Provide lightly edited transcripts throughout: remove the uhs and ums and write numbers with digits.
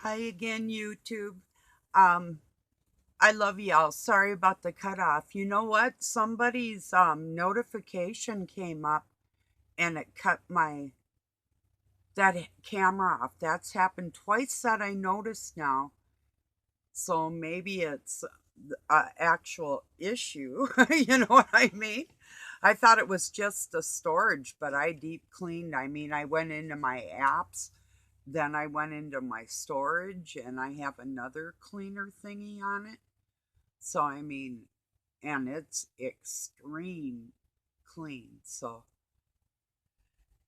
Hi again, YouTube. Um, I love y'all. Sorry about the cutoff. You know what? Somebody's notification came up and it cut my camera off. That's happened twice that I noticed now. So maybe it's an actual issue. You know what I mean? I thought it was just the storage, but I deep cleaned. I mean, I went into my apps, then I went into my storage, and I have another cleaner thingy on it. So, I mean, and it's extreme clean. So,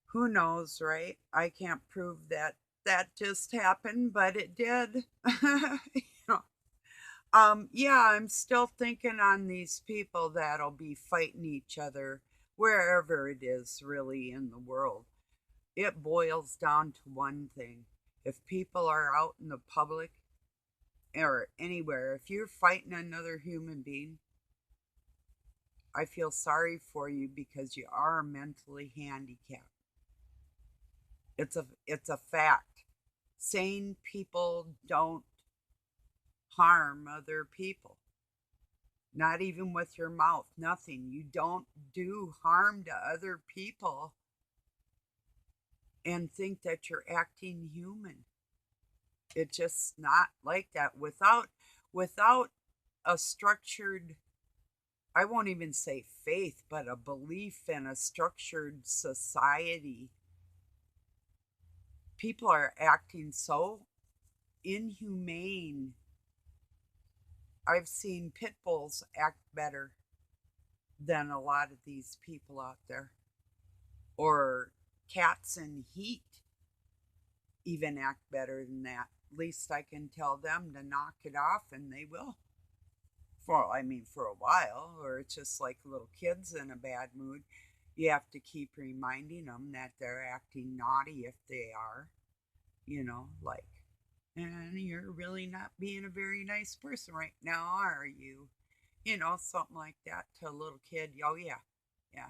who knows, right? I can't prove that that just happened, but it did. You know, yeah, I'm still thinking on these people that'll be fighting each other wherever it is really in the world. It boils down to one thing. If people are out in the public or anywhere, if you're fighting another human being, I feel sorry for you because you are mentally handicapped. It's a fact. Sane people don't harm other people. Not even with your mouth, nothing. You don't do harm to other people and think that you're acting human. It's just not like that. Without a structured, I won't even say faith, but a belief in a structured society, people are acting so inhumane. I've seen pit bulls act better than a lot of these people out there, or cats in heat even act better than that. At least I can tell them to knock it off, and they will. For a while, or it's just like little kids in a bad mood. You have to keep reminding them that they're acting naughty if they are, like, and you're really not being a very nice person right now, are you? Something like that to a little kid. Oh, yeah, yeah.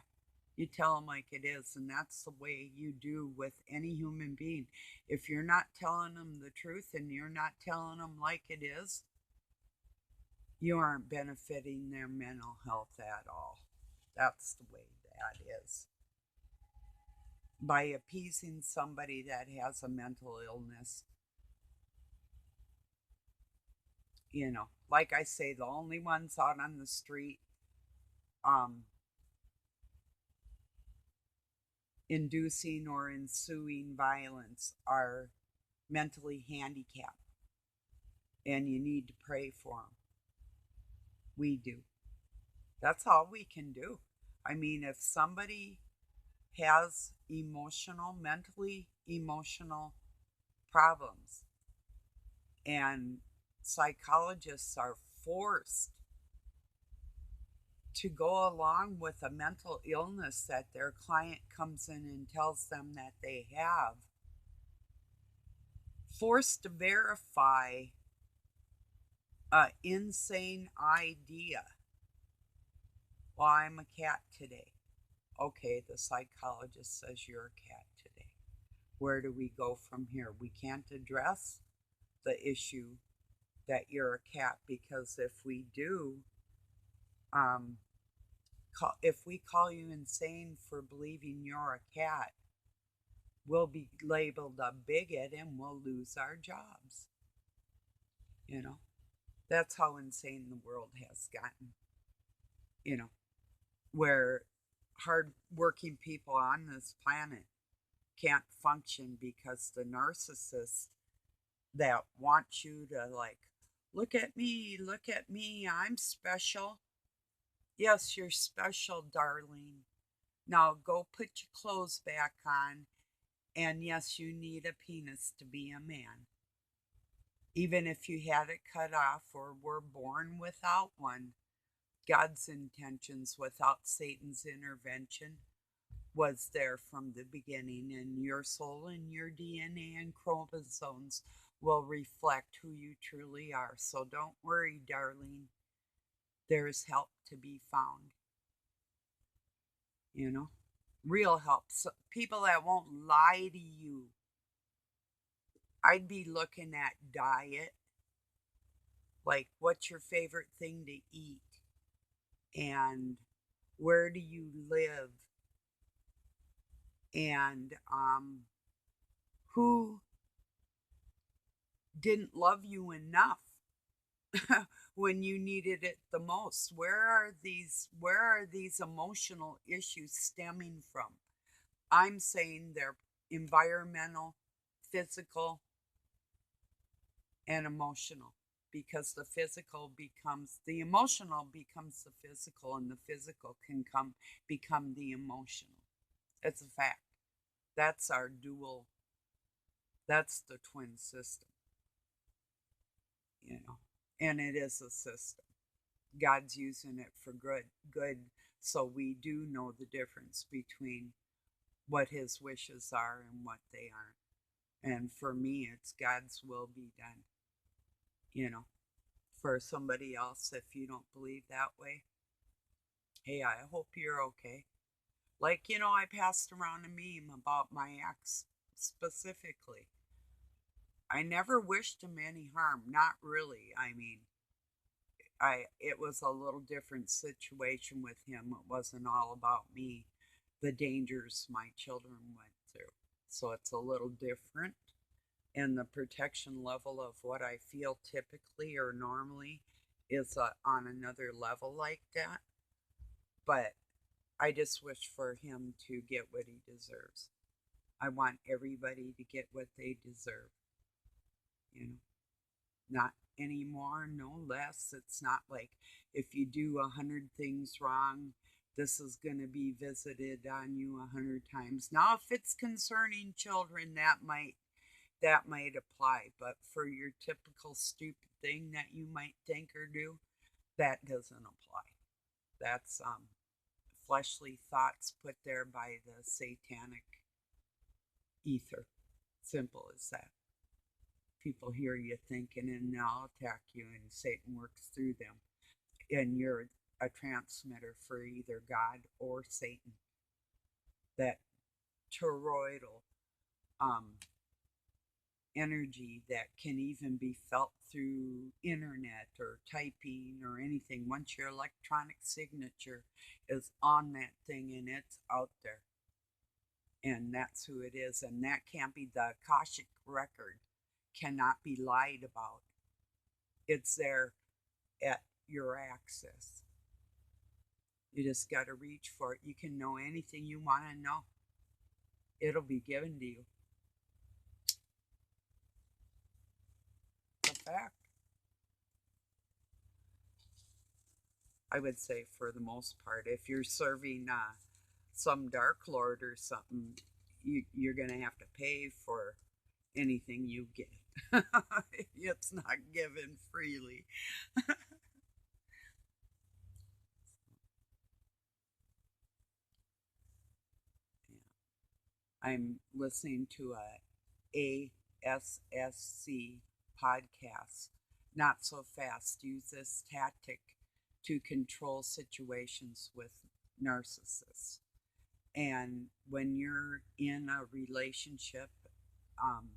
You tell them like it is, and that's the way you do with any human being. If you're not telling them the truth and you're not telling them like it is, you aren't benefiting their mental health at all. That's the way that is. By appeasing somebody that has a mental illness, like I say, the only ones out on the street um, inducing or ensuing violence are mentally handicapped, and you need to pray for them. We do. That's all we can do. I mean, if somebody has mentally emotional problems, and psychologists are forced to go along with a mental illness that their client comes in and tells them that they have, forced to verify a insane idea. Well, I'm a cat today. Okay, the psychologist says you're a cat today. Where do we go from here? We can't address the issue that you're a cat, because if we do, um, if we call you insane for believing you're a cat, we'll be labeled a bigot and we'll lose our jobs. You know, that's how insane the world has gotten. You know, where hard working people on this planet can't function because the narcissists that want you to, like, look at me, I'm special. Yes, you're special, darling. Now go put your clothes back on. And yes, you need a penis to be a man. Even if you had it cut off or were born without one, God's intentions without Satan's intervention was there from the beginning, and your soul and your DNA and chromosomes will reflect who you truly are. So don't worry, darling. There's help to be found, you know? Real help. So people that won't lie to you. I'd be looking at diet, like what's your favorite thing to eat, and where do you live, and who didn't love you enough when you needed it the most. Where are these emotional issues stemming from? I'm saying they're environmental, physical, and emotional, because the emotional becomes the physical, and the physical can become the emotional. It's a fact. That's our dual, that's the twin system, you know. And it is a system. God's using it for good, so we do know the difference between what his wishes are and what they aren't. And for me, it's God's will be done, you know. For somebody else, if you don't believe that way, hey, I hope you're okay. Like, I passed around a meme about my ex specifically. I never wished him any harm, not really. I mean, it was a little different situation with him. It wasn't all about me, the dangers my children went through. So it's a little different. And the protection level of what I feel typically or normally is on another level like that. But I just wish for him to get what he deserves. I want everybody to get what they deserve, you know, not any more, no less. It's not like if you do 100 things wrong, this is going to be visited on you 100 times. Now, if it's concerning children, that might apply, but for your typical stupid thing that you might think or do, that doesn't apply. That's fleshly thoughts put there by the satanic ether. Simple as that. People hear you thinking and they'll attack you, and Satan works through them. And you're a transmitter for either God or Satan. That toroidal energy that can even be felt through internet or typing or anything. Once your electronic signature is on that thing and it's out there, and that's who it is, and that can't be, the Akashic record cannot be lied about. It's there at your access. You just got to reach for it. You can know anything you want to know, it'll be given to you. It's a fact. I would say for the most part, if you're serving some dark lord or something, you're going to have to pay for anything you get. It's not given freely. Yeah. I'm listening to a ASSC podcast. Not so fast. Use this tactic to control situations with narcissists. And when you're in a relationship, um,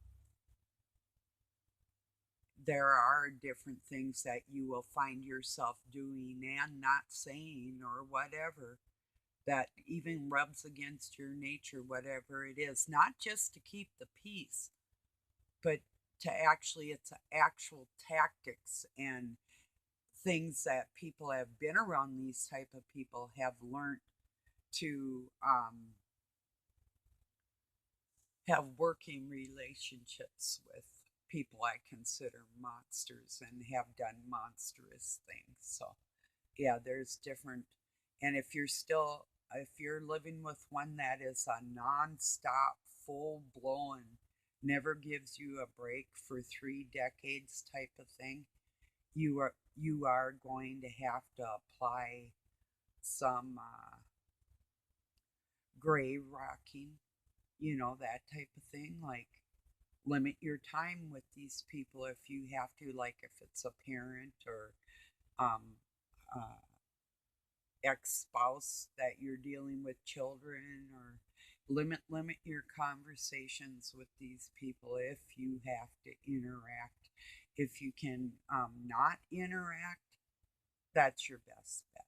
there are different things that you will find yourself doing and not saying or whatever that even rubs against your nature, whatever it is, not just to keep the peace, but to actually, it's actual tactics and things that people have been around these type of people have learned to have working relationships with people I consider monsters and have done monstrous things. So, yeah, there's different. And if you're living with one that is a nonstop, full blown, never gives you a break for 3 decades type of thing, you are going to have to apply some gray rocking, that type of thing. Like, limit your time with these people if you have to, like if it's a parent or um, uh, ex spouse that you're dealing with children, or Limit your conversations with these people if you have to interact. If you can not interact, that's your best bet.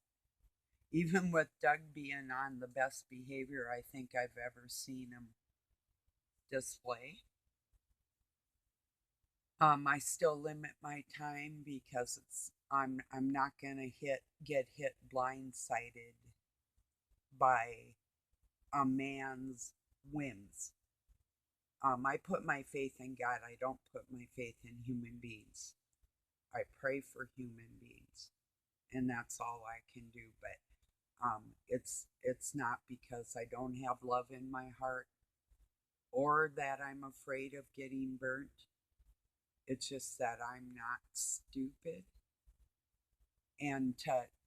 Even with Doug being on the best behavior I think I've ever seen him display, I still limit my time because I'm not gonna get hit blindsided by a man's whims. I put my faith in God. I don't put my faith in human beings. I pray for human beings, and that's all I can do. But it's not because I don't have love in my heart or that I'm afraid of getting burnt. It's just that I'm not stupid. And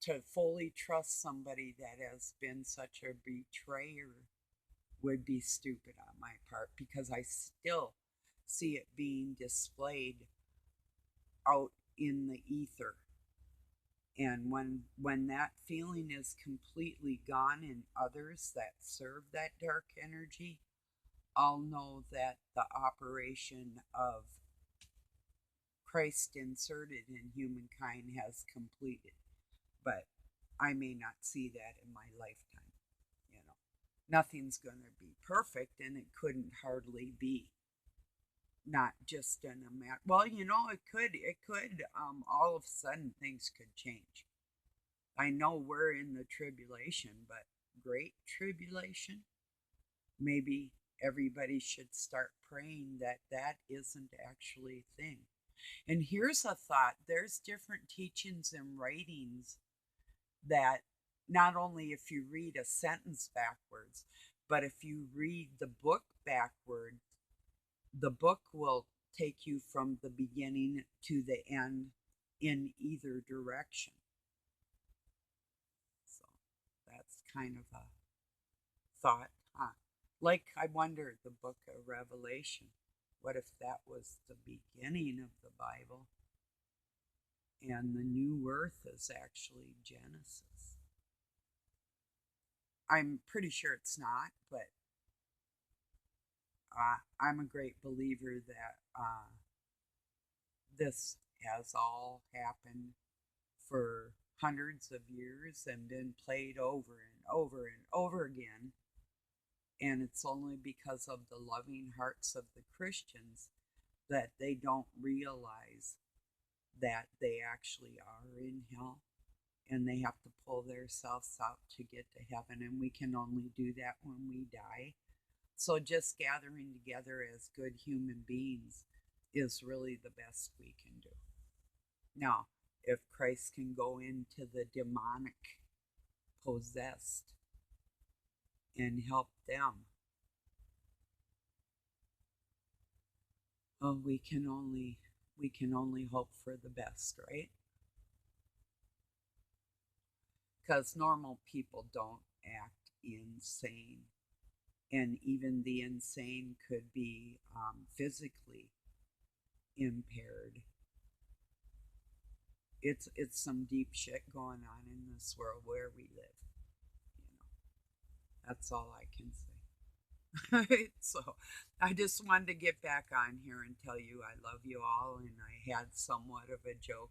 to fully trust somebody that has been such a betrayer would be stupid on my part because I still see it being displayed out in the ether. And when that feeling is completely gone in others that serve that dark energy, I'll know that the operation of Christ inserted in humankind has completed. But I may not see that in my lifetime. You know, nothing's going to be perfect, and it couldn't hardly be. Not just in a matter. Well, it could. It could. All of a sudden, things could change. I know we're in the tribulation, but great tribulation. Maybe everybody should start praying that that isn't actually a thing. And here's a thought: there's different teachings and writings that not only if you read a sentence backwards, but if you read the book backwards, the book will take you from the beginning to the end in either direction. So that's kind of a thought. Like, I wonder, the book of Revelation, what if that was the beginning of the Bible and the new earth is actually Genesis? I'm pretty sure it's not, but I'm a great believer that this has all happened for hundreds of years and been played over and over and over again. And it's only because of the loving hearts of the Christians that they don't realize that they actually are in hell and they have to pull themselves out to get to heaven. And we can only do that when we die. So just gathering together as good human beings is really the best we can do. Now, if Christ can go into the demonic possessed and help them, well, we can only hope for the best, right? Because normal people don't act insane, and even the insane could be physically impaired. It's some deep shit going on in this world where we live. That's all I can say. So I just wanted to get back on here and tell you I love you all, and I had somewhat of a joke.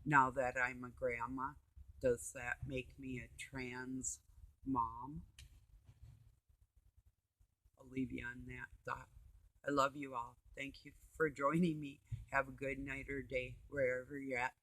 Now that I'm a grandma, does that make me a trans mom? I'll leave you on that thought. I love you all. Thank you for joining me. Have a good night or day wherever you're at.